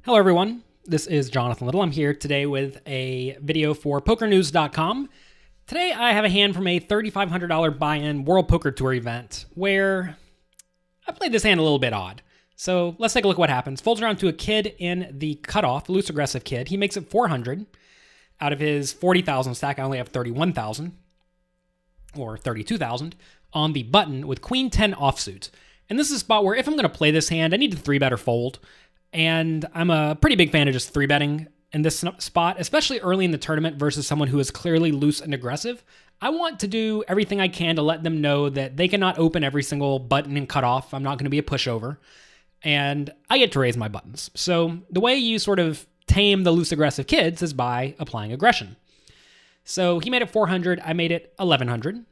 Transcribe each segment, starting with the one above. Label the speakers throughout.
Speaker 1: Hello everyone, this is Jonathan Little. I'm here today with a video for PokerNews.com. Today I have a hand from a $3,500 buy-in World Poker Tour event where I played this hand a little bit odd. So let's take a look at what happens. Folds around to a kid in the cutoff, the loose aggressive kid. He makes it 400 out of his 40,000 stack. I only have 31,000 or 32,000 on the button with Queen 10 offsuit. And this is a spot where if I'm going to play this hand, I need to 3-bet or fold. And I'm a pretty big fan of just 3-betting in this spot, especially early in the tournament versus someone who is clearly loose and aggressive. I want to do everything I can to let them know that they cannot open every single button and cut off. I'm not going to be a pushover. And I get to raise my buttons. So the way you sort of tame the loose aggressive kids is by applying aggression. So he made it 400. I made it 1,100.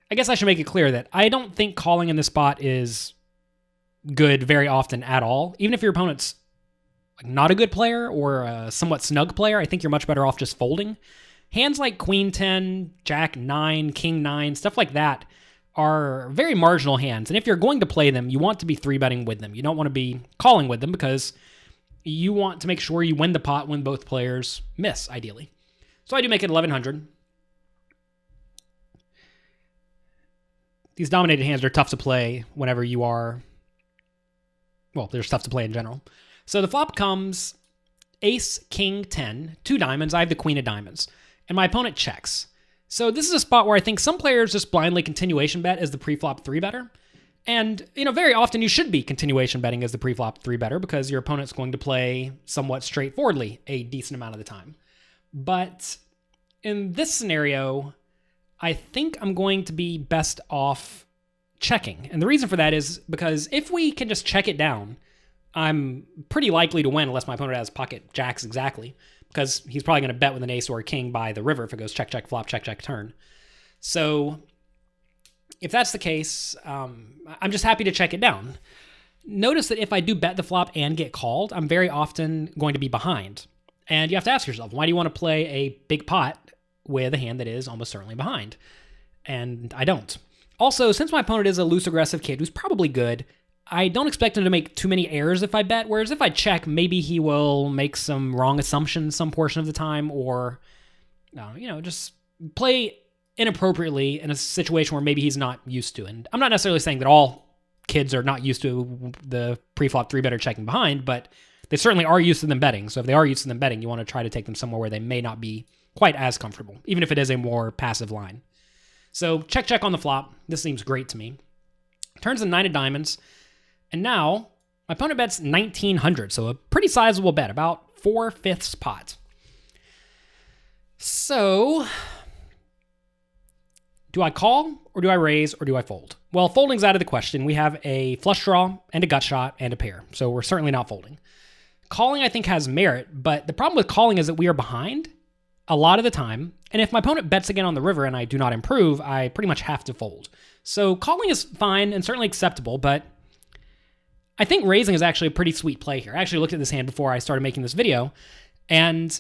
Speaker 1: I guess I should make it clear that I don't think calling in this spot is good very often at all. Even if your opponent's not a good player or a somewhat snug player, I think you're much better off just folding. Hands like Queen 10, Jack 9, King 9, stuff like that are very marginal hands. And if you're going to play them, you want to be 3-betting with them. You don't want to be calling with them because you want to make sure you win the pot when both players miss, ideally. So I do make it 1,100. These dominated hands are tough to play whenever you are... Well, they're tough to play in general. So the flop comes Ace, King, 10, 2 diamonds. I have the Queen of diamonds. And my opponent checks. So this is a spot where I think some players just blindly continuation bet as the pre-flop 3-better. And, very often you should be continuation betting as the pre-flop 3-better because your opponent's going to play somewhat straightforwardly a decent amount of the time. But in this scenario, I think I'm going to be best off checking. And the reason for that is because if we can just check it down, I'm pretty likely to win unless my opponent has pocket jacks exactly, because he's probably going to bet with an ace or a king by the river if it goes check, check, flop, check, check, turn. So if that's the case, I'm just happy to check it down. Notice that if I do bet the flop and get called, I'm very often going to be behind. And you have to ask yourself, why do you want to play a big pot with a hand that is almost certainly behind? And I don't. Also, since my opponent is a loose aggressive kid who's probably good, I don't expect him to make too many errors if I bet, whereas if I check, maybe he will make some wrong assumptions some portion of the time or, just play inappropriately in a situation where maybe he's not used to. And I'm not necessarily saying that all kids are not used to the pre-flop 3-better checking behind, but they certainly are used to them betting. So if they are used to them betting, you want to try to take them somewhere where they may not be quite as comfortable, even if it is a more passive line. So check, check on the flop. This seems great to me. Turns the 9 of diamonds. And now my opponent bets 1,900. So a pretty sizable bet, about 4/5 pot. So do I call or do I raise or do I fold? Well, folding's out of the question. We have a flush draw and a gut shot and a pair. So we're certainly not folding. Calling, I think, has merit. But the problem with calling is that we are behind a lot of the time. And if my opponent bets again on the river and I do not improve, I pretty much have to fold. So calling is fine and certainly acceptable, but I think raising is actually a pretty sweet play here. I actually looked at this hand before I started making this video, and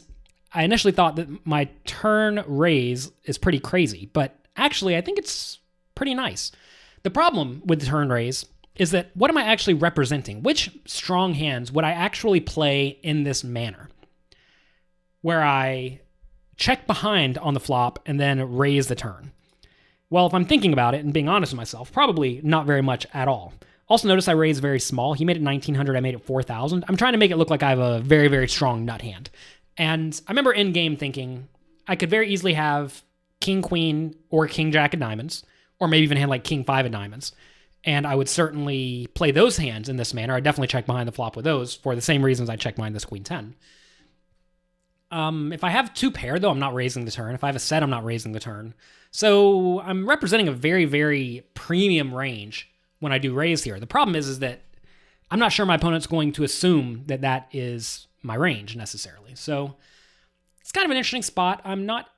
Speaker 1: I initially thought that my turn raise is pretty crazy, but actually I think it's pretty nice. The problem with the turn raise is that what am I actually representing? Which strong hands would I actually play in this manner? Where I check behind on the flop and then raise the turn. Well, if I'm thinking about it and being honest with myself, probably not very much at all. Also notice I raised very small. He made it 1,900, I made it 4,000. I'm trying to make it look like I have a very, very strong nut hand. And I remember in game thinking I could very easily have King, Queen, or King, Jack of diamonds, or maybe even a hand like King, 5 of diamonds. And I would certainly play those hands in this manner. I definitely check behind the flop with those for the same reasons I check behind this Queen 10. If I have 2 pair, though, I'm not raising the turn. If I have a set, I'm not raising the turn. So I'm representing a very, very premium range when I do raise here. The problem is that I'm not sure my opponent's going to assume that that is my range necessarily. So it's kind of an interesting spot. I'm not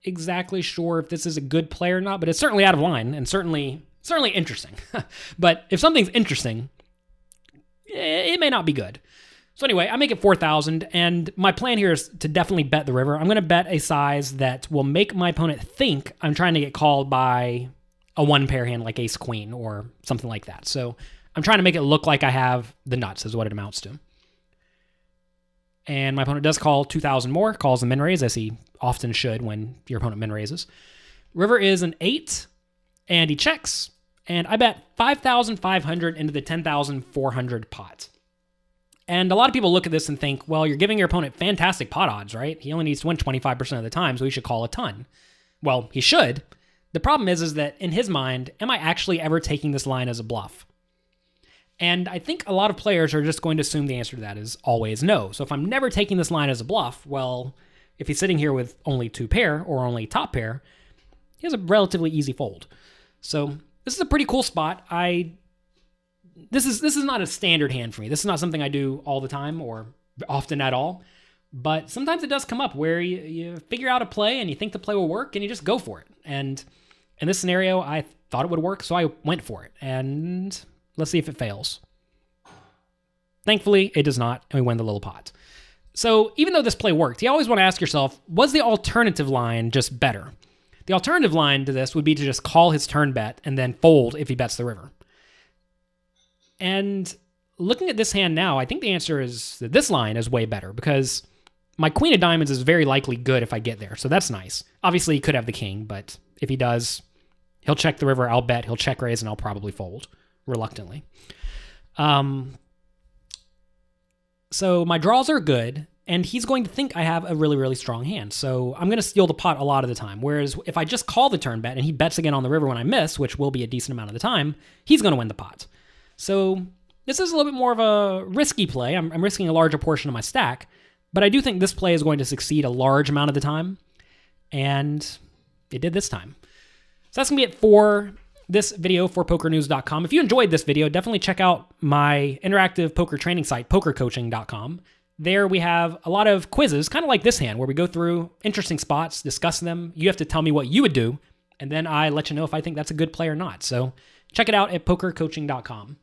Speaker 1: exactly sure if this is a good play or not, but it's certainly out of line and certainly interesting. But if something's interesting, it may not be good. So anyway, I make it 4,000, and my plan here is to definitely bet the river. I'm going to bet a size that will make my opponent think I'm trying to get called by a 1-pair hand like ace queen or something like that. So I'm trying to make it look like I have the nuts is what it amounts to. And my opponent does call 2,000 more, calls the min raise, as he often should when your opponent min raises. River is an 8, and he checks. And I bet 5,500 into the 10,400 pot. And a lot of people look at this and think, well, you're giving your opponent fantastic pot odds, right? He only needs to win 25% of the time, so he should call a ton. Well, he should. The problem is that in his mind, am I actually ever taking this line as a bluff? And I think a lot of players are just going to assume the answer to that is always no. So if I'm never taking this line as a bluff, well, if he's sitting here with only 2 pair or only top pair, he has a relatively easy fold. So this is a pretty cool spot. This is not a standard hand for me. This is not something I do all the time or often at all. But sometimes it does come up where you figure out a play and you think the play will work and you just go for it. And in this scenario, I thought it would work, so I went for it. And let's see if it fails. Thankfully, it does not, and we win the little pot. So even though this play worked, you always want to ask yourself, was the alternative line just better? The alternative line to this would be to just call his turn bet and then fold if he bets the river. And looking at this hand now, I think the answer is that this line is way better because my queen of diamonds is very likely good if I get there, so that's nice. Obviously, he could have the king, but if he does, he'll check the river, I'll bet, he'll check raise, and I'll probably fold, reluctantly. So my draws are good, and he's going to think I have a really, really strong hand. So I'm going to steal the pot a lot of the time. Whereas if I just call the turn bet and he bets again on the river when I miss, which will be a decent amount of the time, he's going to win the pot. So this is a little bit more of a risky play. I'm risking a larger portion of my stack, but I do think this play is going to succeed a large amount of the time, and it did this time. So that's going to be it for this video for PokerNews.com. If you enjoyed this video, definitely check out my interactive poker training site, PokerCoaching.com. There we have a lot of quizzes, kind of like this hand, where we go through interesting spots, discuss them. You have to tell me what you would do, and then I let you know if I think that's a good play or not. So check it out at PokerCoaching.com.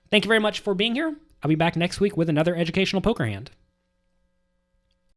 Speaker 1: Thank you very much for being here. I'll be back next week with another educational poker hand.